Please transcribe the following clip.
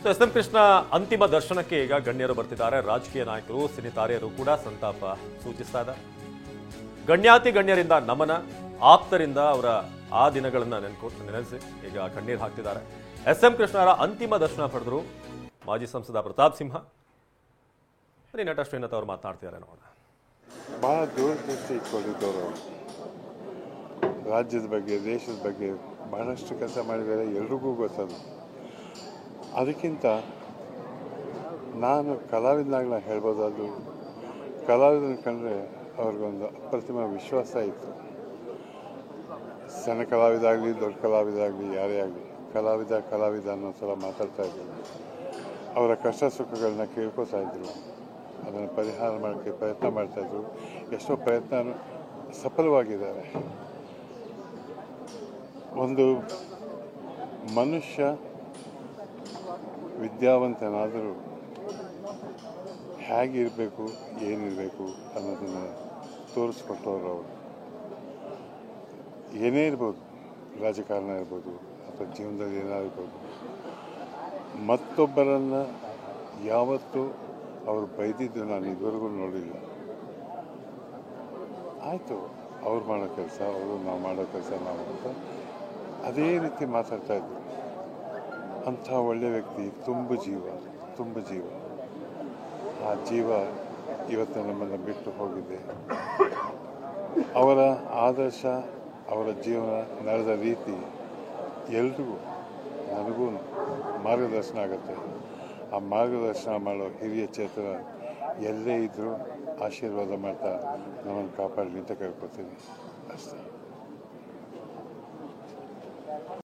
S M Krishna ಅಂತಿಮ ದರ್ಶನಕ್ಕೆ ಈಗ ಗಣ್ಯರು ಬರ್ತಿದ್ದಾರೆ. ರಾಜಕೀಯ ನಾಯಕರು, ಸಿನಿ ತಾರೆಯರು ಕೂಡ ಸಂತಾಪ ಸೂಚಿಸ್ತಾ ಇದ್ದಾರೆ. ಗಣ್ಯಾತಿ ಗಣ್ಯರಿಂದ ನಮನ, ಆಪ್ತರಿಂದ ಅವರ ಆ ದಿನಗಳನ್ನ ನೆನೆಸಿ ಈಗ ಕಣ್ಣೀರು ಹಾಕ್ತಿದ್ದಾರೆ. ಎಸ್ ಎಂ ಕೃಷ್ಣರ ಅಂತಿಮ ದರ್ಶನ ಪಡೆದರು ಮಾಜಿ ಸಂಸದ ಪ್ರತಾಪ್ ಸಿಂಹ. ನಟ ಶ್ರೀನಾಥ್ ಅವರು ಮಾತನಾಡ್ತಿದ್ದಾರೆ, ನೋಡೋಣ. ಬಹಳ ದೂರದೃಷ್ಟಿ ಇಟ್ಕೊಂಡಿದ್ದವರು, ರಾಜ್ಯದ ಬಗ್ಗೆ, ದೇಶದ ಬಗ್ಗೆ ಬಹಳಷ್ಟು ಕೆಲಸ ಮಾಡಿದ್ದಾರೆ, ಎಲ್ರಿಗೂ ಗೊತ್ತದು. ಅದಕ್ಕಿಂತ ನಾನು ಕಲಾವಿದನಾಗಿ ನಾನು ಹೇಳ್ಬೋದಾದ್ರು, ಕಲಾವಿದನ ಕಂಡ್ರೆ ಅವ್ರಿಗೊಂದು ಅಪ್ರತಿಮ ವಿಶ್ವಾಸ ಇತ್ತು. ಸಣ್ಣ ಕಲಾವಿದಾಗಲಿ, ದೊಡ್ಡ ಕಲಾವಿದಾಗಲಿ, ಯಾರೇ ಆಗಲಿ, ಕಲಾವಿದ ಅನ್ನೋ ಸಲ ಮಾತಾಡ್ತಾ ಇದ್ರು. ಅವರ ಕಷ್ಟ ಸುಖಗಳನ್ನ ಕೇಳ್ಕೊತಾ ಇದ್ರು, ಅದನ್ನು ಪರಿಹಾರ ಮಾಡೋಕ್ಕೆ ಪ್ರಯತ್ನ ಮಾಡ್ತಾಯಿದ್ರು. ಎಷ್ಟೋ ಪ್ರಯತ್ನ ಸಫಲವಾಗಿದ್ದಾರೆ. ಒಂದು ಮನುಷ್ಯ ವಿದ್ಯಾವಂತನಾದರೂ ಹೇಗಿರಬೇಕು, ಏನಿರಬೇಕು ಅನ್ನೋದನ್ನು ತೋರಿಸ್ಕೊಟ್ಟವರು ಅವರು. ಏನೇ ಇರ್ಬೋದು, ರಾಜಕಾರಣ ಇರ್ಬೋದು ಅಥವಾ ಜೀವನದಲ್ಲಿ ಏನಾಗಿರ್ಬೋದು, ಮತ್ತೊಬ್ಬರನ್ನು ಯಾವತ್ತೂ ಅವರು ಬೈದಿದ್ದು ನಾನು ಇದುವರೆಗೂ ನೋಡಿಲ್ಲ. ಆಯಿತು, ಅವ್ರು ಮಾಡೋ ಕೆಲಸ ಅವರು, ನಾವು ಮಾಡೋ ಕೆಲಸ ನಾವು ಅಂತ ಅದೇ ರೀತಿ ಮಾತಾಡ್ತಾಯಿದ್ರು. ಅಂಥ ಒಳ್ಳೆಯ ವ್ಯಕ್ತಿ, ತುಂಬ ಜೀವ. ಆ ಜೀವ ಇವತ್ತು ನಮ್ಮನ್ನು ಬಿಟ್ಟು ಹೋಗಿದೆ. ಅವರ ಆದರ್ಶ, ಅವರ ಜೀವನ ನಡೆದ ರೀತಿ ಎಲ್ರಿಗೂ, ನನಗೂ ಮಾರ್ಗದರ್ಶನ ಆಗುತ್ತೆ. ಆ ಮಾರ್ಗದರ್ಶನ ಮಾಡೋ ಹಿರಿಯ ಚೇತನ ಎಲ್ಲೇ ಇದ್ದರೂ ಆಶೀರ್ವಾದ ಮಾಡ್ತಾ ನಮ್ಮನ್ನು ಕಾಪಾಡಲಿ ಅಂತ ಕೇಳ್ಕೊತೀನಿ ಅಷ್ಟೇ.